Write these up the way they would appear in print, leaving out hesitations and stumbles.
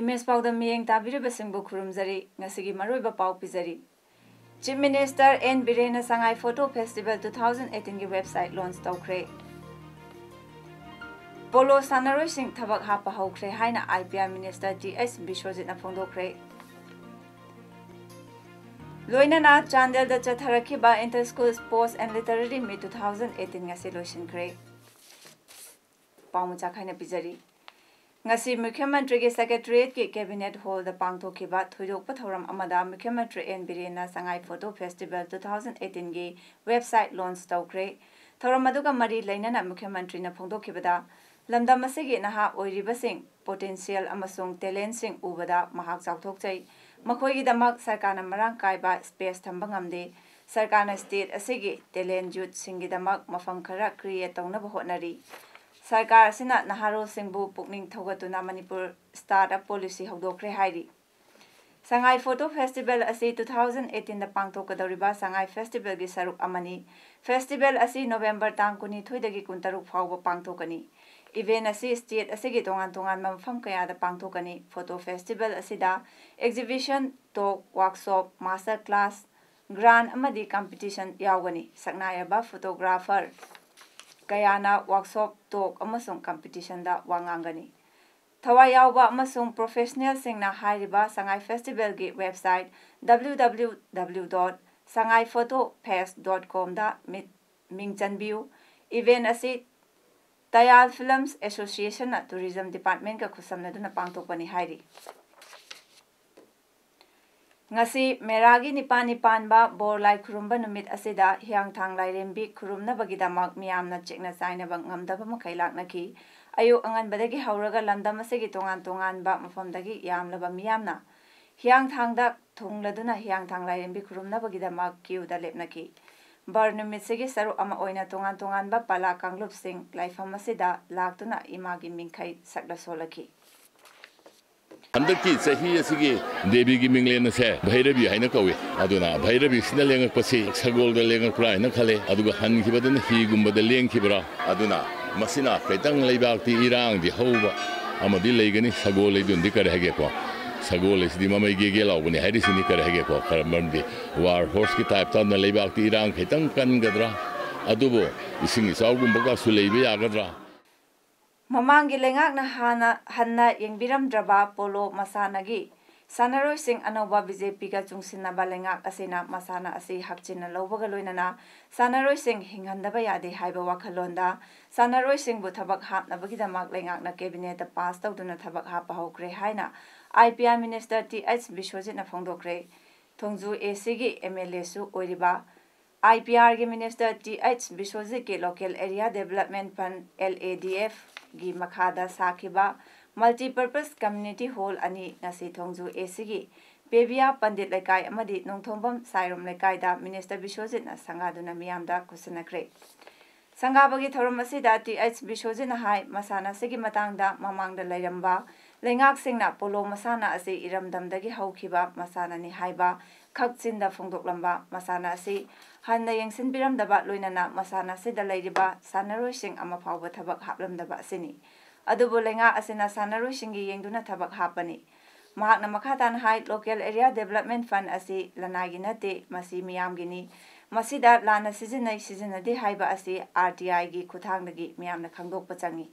Image Paodam miyeng tabiribasingbu khurumjari ngasigi maroiba pau pizari. Chief Minister N. Birena Sangai Photo Festival 2018 की website launch तौखरे. Polo Sanaroi Singh Thabak Hapa Haukhre Haina IPR Minister T.S. Bishwajitna Phongdokre. Loinana Chandel da Chatharakiba Inter-School Sports and Literary Meet 2018 ngasi loisinkhre. Paumucha khaina pizari. Ngasi Mukhyamantri ki Secretariat ki Cabinet Hall da pangthokhiba thoidokpa thoram amada Mukhyamantri N. Birena Sangai Photo Festival 2018 gi website launch tawkre. Thoram aduga mari lainana Mukhyamantri na phongdokhibada lamdam asigi naha oiribasing potential amasung talent sing ubada mahak chawthokchai makhoigi damak sarkarna marang kaiba space thamba ngamde sarkarna state asigi talent youth singi damak mafam khara create tawnaba hotnari. Sarkar asina naharo singbu pukning thogatuna Manipur startup policy hawdokre hairi. Sangai Photo Festival asi 2018 da pangthokadoriba Sangai Festival gi saruk amani. Festival asi November tang kuni thoidagi kuntaruk phawba pangthokani. Event asi state asigi tongan mafam kaya da pangthokani. Photo Festival asida exhibition, talk, workshop, master class, grand amadi competition yawgani. Saknayaba photographer Kayana workshop, talk, amasung competition da wangangani. Thawai yawba amasung professional singna hairiba Sangai Festival gi website www.sangaiphotofest.com da mingchanbiu. Event asi Tayal Films Association na Tourism Department ka khusamna duna pangtokpani hairi. Ngasi meragi nipan ba borlai khurumba numit asida hiang thang lai rembi khurumna bagidamak miyamna chekna chaina bang ngamdaba makhailak naki ayu angan badagi hauraga lamdam asigi tongan ba mafamdagi yamlaba miyamna hiang thangda thungladuna hiang thang lai rembi khurumna bagidamak queue da lepnaki bar numit sigi saru ama oina tongan ba pala kanglup sing laifam asida laktuna imagi mingkhai sakla solaki. Handaki sahi asigi devi gi minglena se bhairabi haina kawi aduna bhairabi sina lenga pasi sagol da lenga krai na khale aduga han khibadana hi gumba da leng khibra aduna masina petang leibak ti irang di hoba amadi leigani sagol leidun di kar hage ko sagol isdi mamai ge lawbani hairi sini kar hage ko karmandi war horse ki type ta na leibak ti irang petang kan gadra adubo ising isaw gumba ka su leibe yagadra Mamangi lengak na hanna yengbiram draba polo masanagi sanaroi sing anoba BJP ka chungsinna balengak asina masana asi hakchina lawbaga loinana sanaroi sing hinghandaba yade haiba wakhalonda sanaroi sing bu thabak hapnabagi damak lengak na cabinet da pass tawduna thabak hapa hokre haina IPR Minister T.H. Bishwajitna phongdokre thongju AC gi MLA su oiriba IPR gi Minister T.H. Bishwajit ke Local Area Development Fund LADF gi makhada sakhiba multi-purpose community hall ani ngasi thongju AC gi Pebia Pandit Laikai amadi Nongthombam Sairom Laikai da Minister Bishwajit na sangaduna miyamda kusanakre. Sangabagi thorom asida T.H. Bishwajit na hai masana sigi matangda mamangda lairamba lengak singna polo masana asi iramdamdagi haukhiba masana ni haiba khakchinda phongdoklamba masana asi hanna yengsin biramdaba loinana masana sida lairiba sanaroi sing ama phawba thabak haplamdaba asini adubo lenga asina sanaroi singi yengduna thabak hapani mahakna makhatan hai local area development fund asi lanagi nate masi miyamgini masida lana sizinadi haiba asi RTI gi khuthangdagi miyamna khangdokpa changi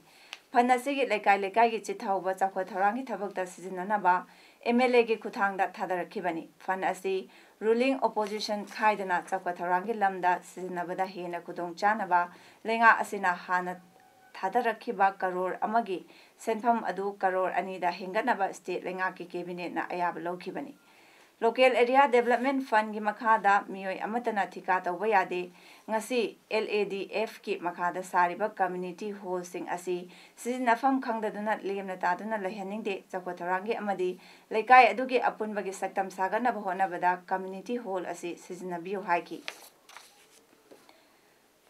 Phana sigi lekai gi chithauba chakwa thorangi thabakta sizinanaba MLA gi khuthangda thadarakhibani fan asi ruling opposition khaidana chakwa thorangi lamda sizinabada hena kudong chanaba lenga asina hana thadarakhiba karor amagi senpham adu karor anida henganaba state lenga ki cabinet na ayab lokhibani Local Area Development Fund gi makhada miyoi amatana thika tawba yade ngasi LADF ki makhada sariba community hall sing asi sizinafam khangdaduna lemna taduna lehaningde chakotharangi amadi laikai adugi apunbagi saktam sagana bahona bada community hall asi sizinabiu haiki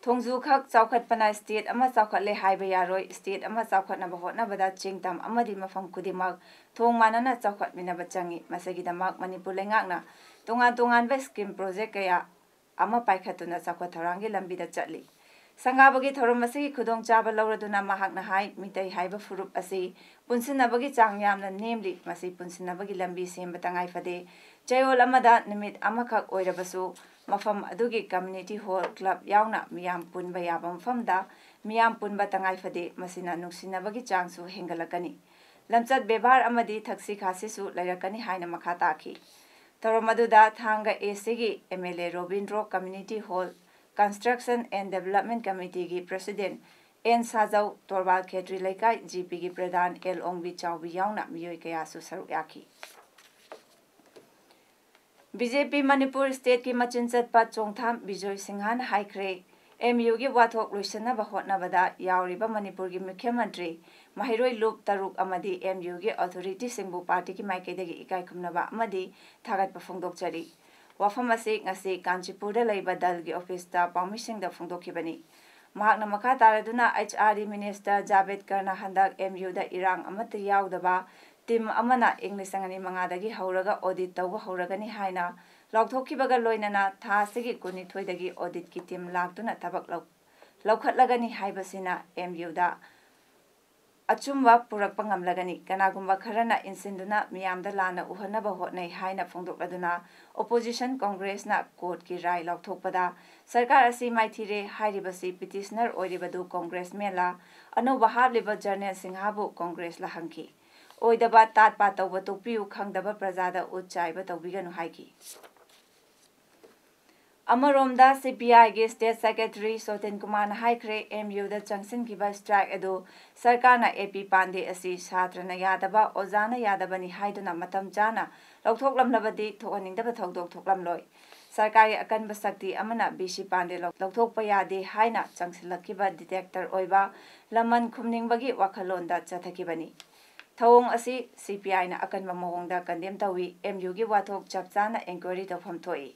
Thongzu khak chawkhatpana state ama chawkhatle haiba yaroi state ama chawkhatna bahona bada chingtam amadi mafam kudimak thong manana chawkhatmina bachangi masagidamak manipur lengakna tongan ba scheme project kaya ama paikhatuna chawkhatharangi lambida chatli Sangabagi thoramasi khudong chaba lauraduna mahakna hai mitai haiba furup asi punsinabagi chang yamna namely masi punsinabagi lambi semba tangai fade chayol amada nimit amakak oirabasu mafam adugi community hall club yauna miyam punba yaba mafamda miyam punba tangai fade masina nuksinabagi changsu hengalakani lamchat bebar amadi thaksi khasisu lairakani haina makhata ki thoromaduda thanga ACG MLA Robindro Community Hall Construction and Development Committee ki President N Sajau Torbal Khetri Laikai GP ki Pradhan L Ongbi Chawbi yauna miyoi kaya su saruk yaki BJP Manipur State ki machin chatpa chongtham Bijoy Singhan haikre MU gi wathok loisanaba hotnabada yauriba Manipur gi Mukhya Mantri Mahiroi Loop Taruk amadi MU gi authority singbu party ki maikaidagi ikai khumnaba amadi thagat pafongdok chari Wafam asi ngasi Kanchipurda laiba dalgi office ta permission da phongdokhibani mahakna makha taraduna HRD Minister Javed Karna handak MU da irang amata yaudaba team amana English angani mangadagi hauraga audit tawba hauragani haina laukthokhibaga loinana tha sigi kuni thoidagi audit ki team laktuna tabak laukhatlagani haibasina MU da achumba purakpa ngamlagani kanagumba kharana insinduna miyamda lana uhanaba hotnai haina phongdokladuna opposition congress na court ki rai laukthokpada sarkar asi maithire hairibasi petitioner oiribadu congressman la anoba habliba journal singhabu congress la hangki oidaba tatpa tawba tokpiu khangdaba prajada uchaiba tawbiganu haiki Amaromda CPI ge State Secretary Soten Kumar haikre MU da changsin kiba strike adu sarkarna AP Pande asi satrana yadaba ozana yadabani haiduna matam chana lauthoklamlabadi thokaningdaba thodok thoklamloi sarkari akanba sakti amana BC Pande lauthokpa yade haina changsilakiba detector oiba laman khumningbagi wakhalonda chathakibani Thawong asi CPI na akanba mawongda kandem tawi MU gi wathok chapchana inquiry tawpham thoi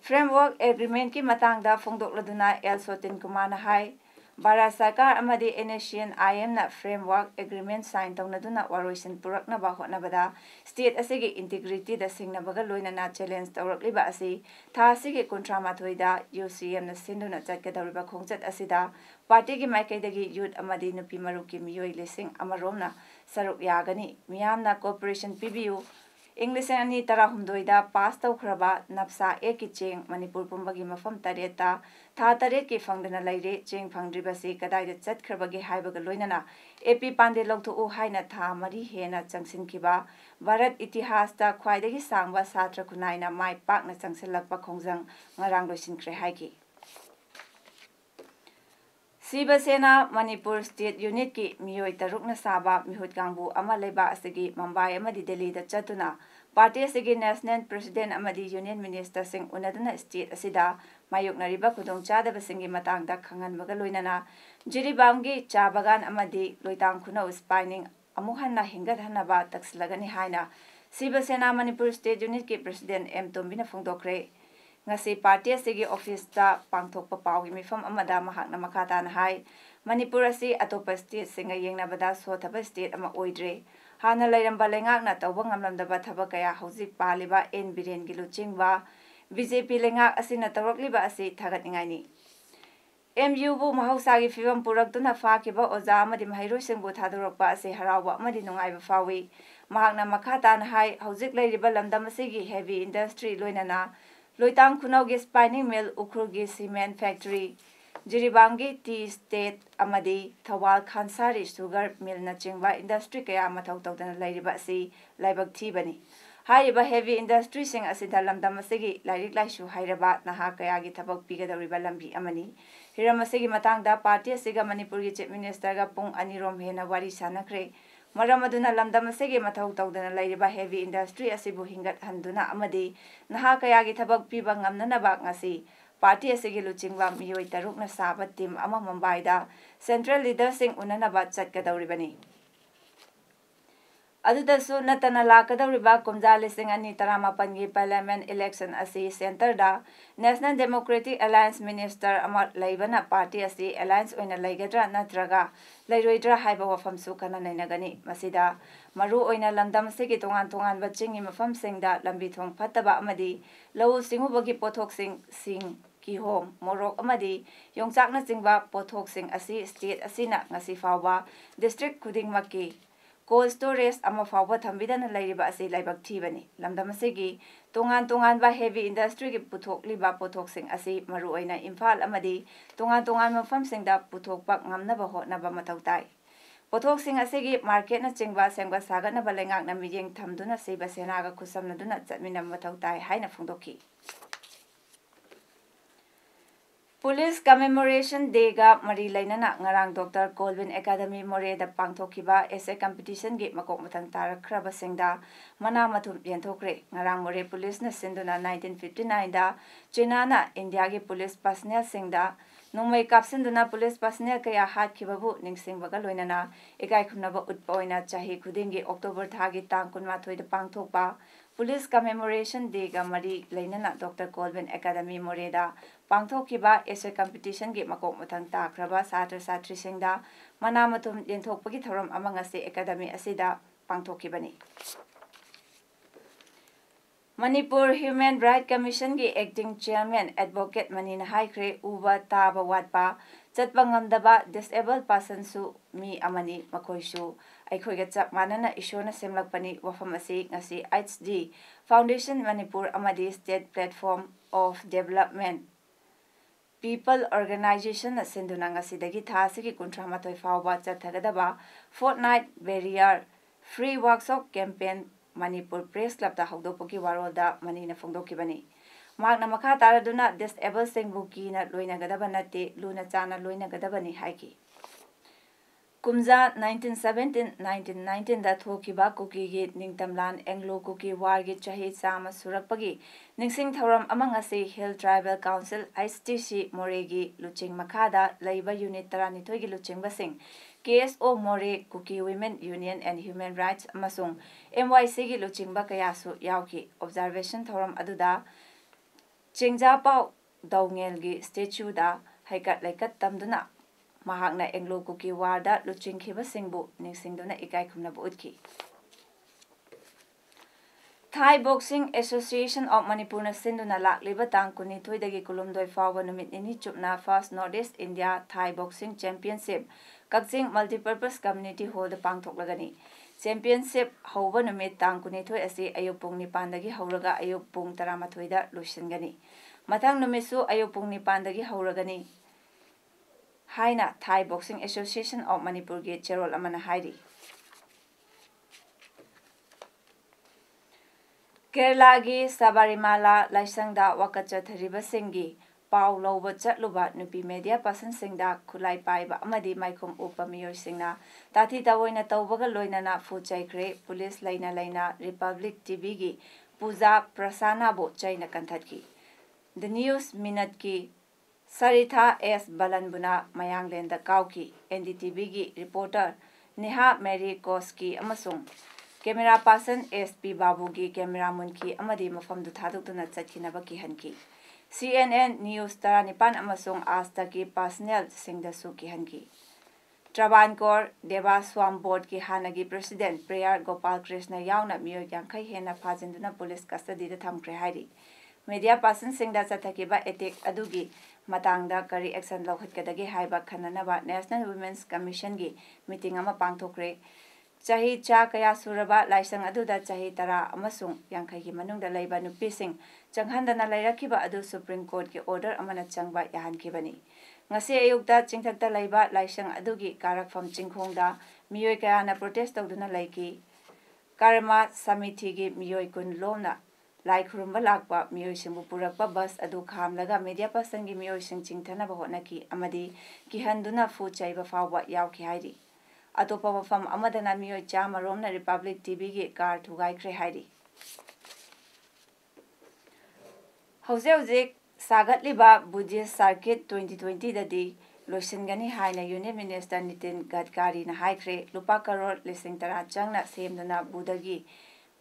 Framework Agreement ki matangda phongdokladuna L Sotin Kumar na hai Bharat Sarkar amadi NACN IM na Framework Agreement sign tawnaduna waroisin puraknaba hotnabada state asigi integrity da singnabaga loinana challenge tawrakliba asi tha asigi kontramatoida UCM na sinduna chatkadawriba khongchat asida party ki maikaidagi youth amadi nupi maruki miyoi lesing amaromna saruk yagani miyamna cooperation PBU English ani tara humdoida pass tawkhraba napsa eki cheng Manipur pumbagi mafam tareta tha taret ki phangdana laire cheng phangdribasi kadaida chatkhrbagi haibaga loinana AP Pande lawthu u haina tha mari hena changsinkiba Bharat itihas ta khwaidagi sangba satra kunaina mai pakna changsilakpa khongjang ngarang loisinkhre haiki Siba Sena Manipur State Unit ki miyoi tarukna saba mihut kangbu ama leba asigi Mumbai amadi Delhi da chatuna party asigi National President amadi Union Minister sing unaduna state asida mayoknariba khudongchadaba singi matangda khanganbaga loinana Jiribamgi cha bagan amadi loitang khuna spinning amuhanna hingadhanaba takslagani haina Siba Sena Manipur State Unit ki President M Tombina phongdokre ngasi party asigi office ta pangthokpa pawgi mifam amada mahakna makhata na hai Manipur asi atopa state singa yengnabada sothaba state ama oidre hana lairamba lengakna tawba ngamlamdaba thaba kaya hojik paliba N Biren gilu chingba BJP lengak asina tawrakliba asi thagatningaini MU bu mahausagi fibam puraktuna fakiba oza amadi mahairoi singbu thadorokpa asi harawa amadi nungaiba fawi mahakna makhata na hai hojik lairiba lamdam asigi heavy industry loinana Loitang Khunaugi spinning mill Ukhrugi cement factory Jiribamgi tea state amadi Thawal Khansari sugar mill na chingba industry kaya mathau tawdana lairiba asi laibak thibani haiba heavy industry sing asida lamdam asigi lairik laisu hairaba naha kaya gi thabak pigadawriba lambi amani hiram asigi matangda party asiga Manipur gi chief minister ga pung anirom hena wari sanakre Maram aduna lamdam asigi mathau tawdana lairiba heavy industry asibu hingat handuna amadi naha kayagi thabak piba ngamnanaba ngasi party asigi luchingwa miyoi tarukna saba team ama Mumbai-da central leaders sing unanaba chatkadawribani. Adudasu natana lakadawriba kumja lising ani taramapangi parliament election asi center da National Democratic Alliance Minister ama laibana party asi alliance oina laigadra natraga lairoidra haiba wafamsu kana nainagani masida maru oina lamdam sigi tongan tongan bachingi mafam singda lambi thong phattaba amadi lau singubagi pothok sing kihom morok amadi yongchakna chingba pothok sing asi state asina ngasi fawba district khuding maki cold storage ama fawba thambidana lairiba asi laibak thibani lamdam asigi tongan tongan ba heavy industry ki puthok liba pothok sing asi maru oina imphal amadi tongan tongan mafam singda puthok pak ngamnaba hotnaba mathau tai pothok sing asigi market na chingba sengba sagatna ba lengak na mijeng thamduna seiba senaga khusamna duna chatmina mathau tai haina phungdokhi. Police Commemoration Day ga mari lainana ngarang Dr. Colvin Academy More da pangthokhiba essay competition gi makok mathang tarakhraba singda mana mathum yenthokre ngarang More police na sinduna 1959 da China na India gi police personnel singda nungmai kapsinduna police personnel kaya hatkhibabu ningsingbaga loinana ekai khunaba utpa oina chahi khudingi October thagi tang 12 da pangthokpa Police Commemoration Day ga mari lainana Dr. Colvin Academy More da pangthokhiba essay competition gi makok mathang takraba satra satri singda mana mathum yenthokpagi thoram ama ngase academy asida pangthokhibani. Manipur Human Rights Commission gi acting chairman advocate manina haikre uba taba watpa chatpa ngamdaba disabled person su mi amani makoisu aikhoiga chap manana ishona semlakpani wafam asi ngasi HD Foundation Manipur amadi State Platform of Development People Organization sinduna ngasidagi thasigi kuntramatoi fawba chathagadaba fortnight barrier free workshop campaign Manipur Press Club da hawdopagi warolda manina phongdokibani magna makha taraduna disabled singbu kina loinagadaba nate luna chana loinagadabani haiki Kumja 1917-1919 da thokiba kuki gi ningtamlan Anglo Kuki War gi chahi chama surakpagi ningsing thoram amang ase Hill Tribal Council ISTC Moregi luching makhada laiba unit 32 gi luching basing KSO More Kuki Women Union and Human Rights amasung MYC gi luching ba kayasu yauki observation thoram aduda chingja pau daungel gi statue da haikat laikat tamduna mahakna Anglo Kuki War da luching khiba singbu ningsingduna ikai khumnabu utkhi. Thai Boxing Association of Manipur na sinduna lakliba tang kunithoi dagi kulumdoi fawba numit nini chupna First Northeast India Thai Boxing Championship Kakching Multipurpose Community Hall da pangthoklagani. Championship hauba numit tang kunithoi asi ayuk pung 9 dagi hauraga ayuk pung 13 da lusingani. Mathang numitsu ayuk pung 9 dagi hauragani. Haina Thai Boxing Association of Manipur gi cherol amana hairi. Kerala gi Sabarimala laisangda wakacha thariba singi pau loba chatluba nupi media person singda khulai paiba amadi maikhum upa miyor singna tathi tawoina tawbaga loinana fuchaikre police laina Republic TV gi Puja Prasana bo chaina kanthatki. The News Minute ki Saritha S. Balanbuna Mayanglenda Kauki NDTV gi reporter Neha Mary Koski amasung camera person SP Babu gi camera munki amadi mafamdu thadukduna chatkhinaba ki hanki CNN News 19 amasung Asta ki personnel singdasu ki hanki Travancore Devaswam Board ki hanagi president Prayar Gopal Krishna yauna miyo yankai hena phajinduna police custody da thamkre hairi media person singda chathakiba attack adugi matangda kari action lawhatkadagi haiba khananaba National Women's Commission gi meeting ama pangthokre chahi cha kaya suraba laisang aduda chahi tara amasung yankai gi manungda laiba nupising changhandana lairakiba adu Supreme Court ki order amana changba yahankibani ngase ayukta chingthakta laiba laisang adugi karakfam chingkhongda miyoi kayana protest tawduna laiki karma samiti gi miyoi kun lomna lai khurumba lakpa miyoi singbu purakpa bus adu khamlaga media person gi miyoi sing chingthana ba honaki amadi ki handuna fu chaiba fawba yauki hairi अतोपा मफम अमदना मियोय चामरोमना Republic TV की car थुगाइख्रे हाइरी हौजे हौजे सागतलिबा बुद्धिस्ट सर्किट 2020 ददी लोइसिनगनी हाइना यूनियन मिनिस्टर नितिन गडकरी ना हाइख्रे लुपा करोड़ लिसिंग तरा चंगना सेमदना बुदगी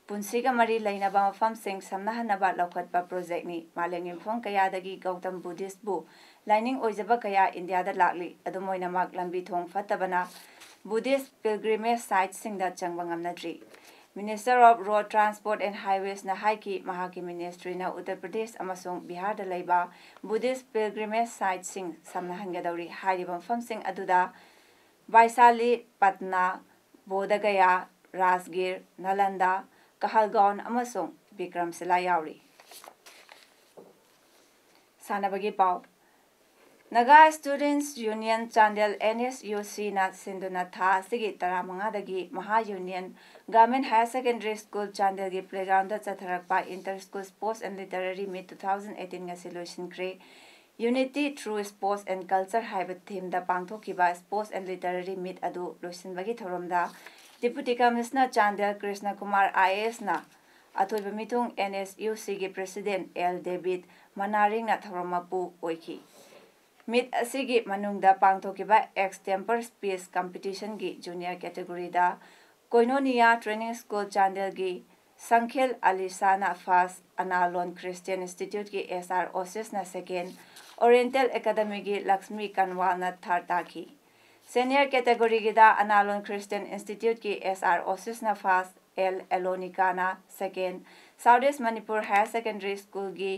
पुंसिगा मरी लेनबा मफमसिंग समनहनबा लौखटपा प्रोजेक्टनी मालेंग युमफों कयादगी गौतम बुद्धिस्ट बु लाइनिंग ओइजबा कया इंडियादा लाकली अदुमोइनमाक लंबी थोंग फत्तबना बुद्धिस्ट पिलग्रिमेज साइट सिंगदा चंगबा ngamnadri Minister of Road Transport and Highways na haiki mahaki ministry na Uttar Pradesh amasung Bihar da leiba Buddhist pilgrimage site sing samnahangadawri hairiba mafamsing aduda Vaisali, Patna, Bodh Gaya, Rajgir, Nalanda, Kahalgaon amasung Bikramsila yauri Sanabagi pau Naga Students Union Chandel NSUC na sinduna tha sigi taramangadagi Maha Union Government Higher Secondary School Chandel gi playground da chatharakpa Inter School Sports and Literary Meet 2018 nga solution kre Unity Through Sports and Culture haiba theme da pangthokiba Sports and Literary Meet adu loisinbagi thoromda Deputy Commissioner Chandel Krishna Kumar IAS na athoiba mitung NSUC gi President L David Manaring na thoromapu oiki Meet asigi manungda pangthokiba extempore speech competition gi junior category da Koinonia Training School Chandel gi Sankhel Alisana first Analon Christian Institute gi SR Osis na second Oriental Academy gi Lakshmi Kanwal na third taki Senior category gi da Analon Christian Institute gi SR Osis na first L Elonica na second Southeast Manipur Higher Secondary School gi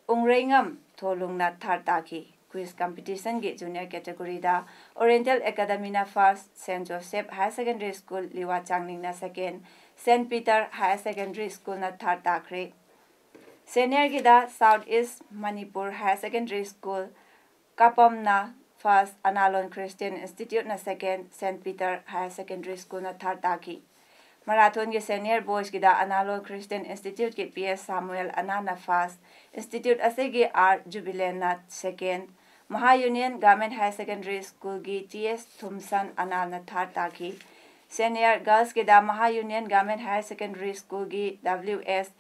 Ungreingam Tholung na third taki Quiz competition gi junior category da Oriental Academy na first St. Joseph Higher Secondary School Liwa Changning na second St. Peter Higher Secondary School na third takre Senior gi da Southeast Manipur Higher Secondary School Kapam na first Analon Christian Institute na second St. Peter Higher Secondary School na third taki Marathon gi senior boys gi da Analon Christian Institute ki PS Samuel Anana first Institute asegi R Jubilant na second Maha Union Government Higher Secondary School gi TS Thumsan Anal na third taki Senior girls gi da Maha Union Government Higher Secondary School gi WS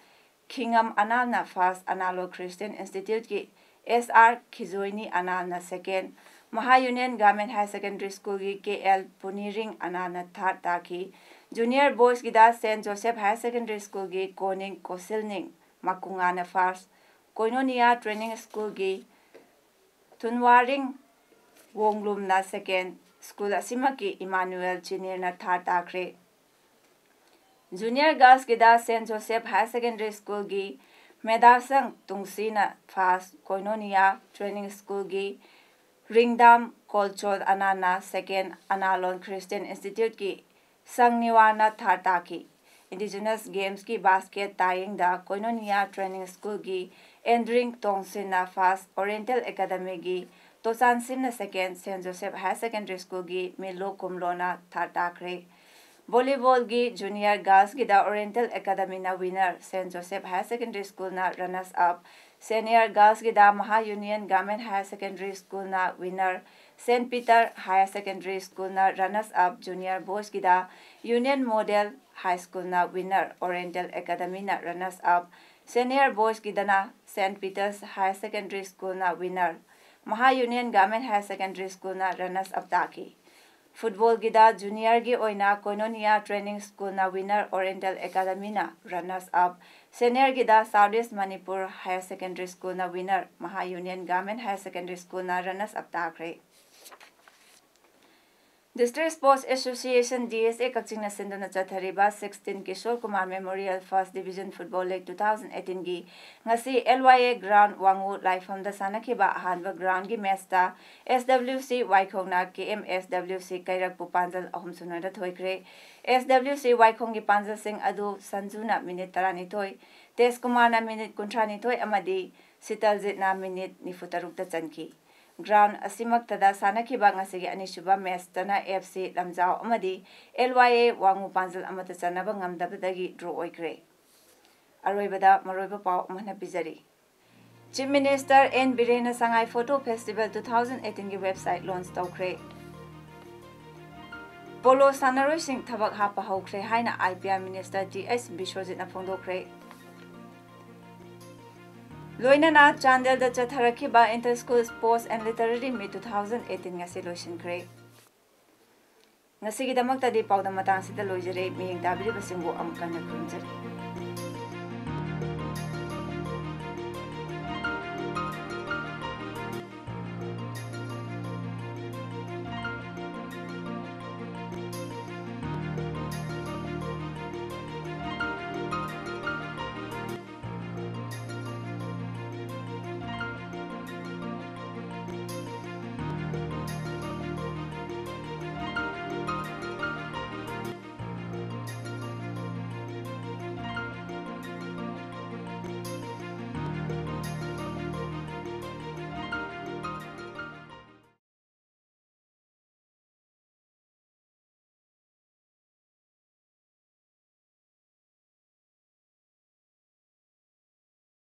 Kingam Anal na first Analo Christian Institute ki SR Khizoini Anal na second Maha Union Government High Secondary School gi KL Puniring Anal na third taki Junior boys gi da St. Joseph Higher Secondary School gi Koning Kosilning Makunga na first Koinonia Training School gi Tunwaring Wonglum na second School asimaki Emmanuel Junior na third takre Junior girls gi da St. Joseph Higher Secondary School gi Medasang Tungsi na first Koinonia Training School gi Ringdam Kolchol Anana second Analon Christian Institute ki Sangniwa na third taki Indigenous Games ki basket tying da Koinonia Training School gi Endring Tongsin na first Oriental Academy gi Tosan Sim na second St. Joseph Higher Secondary School gi Milo Kumlo na third takre Volleyball gi Junior Girls gi da Oriental Academy na winner St. Joseph Higher Secondary School na runners up Senior Girls gi da Maha Union Government Higher Secondary School na winner St. Peter Higher Secondary School na runners up Junior Boys gi da Union Model High School na winner Oriental Academy na runners up Senior Boys gi da na St. Peter's Higher Secondary School na winner Maha Union Government Higher Secondary School na runners up taki Football gi da Junior gi oina Koinonia Training School na winner Oriental Academy na runners up Senior gi da Southeast Manipur Higher Secondary School na winner Maha Union Government Higher Secondary School na runners up takre District Sports Association DSA Kaching na sinduna chathariba 16 Kishore Kumar Memorial First Division Football League 2018 gi ngasi LYA Ground Wangu Laifam da sanakiba ahanba ground gi match ta SWC Waikhong na KMSWC Kairak Pupanjal ahum sunada thoikre SWC Waikhong gi Panjal Singh adu Sanjuna minute 32 Tes Kumar na minute 32 amadi Sitaljit na minute 46 ta chanki Ground asimak tada sanakiba ngasigi anisuba match tana FC Lamjao amadi LYA Wangu Panjal amata chanaba ngamdabadagi draw oikre Aroibada maroiba pau mana bizari Chief Minister N Birena Sangai Photo Festival 2018 ki website launch tawkre polo सानरोइसिंग थबक हापा हौख्रे हाइना IPR minister TS. बिश्वजितना फोंदोख्रे लोइनना चांदेल दा चथरखिबा inter school sports and literary meet 2018 ngasi loisinkhre ngasi gi damak tadi paudam matang sida loijare miyeng dabri basingbo amkana khunjari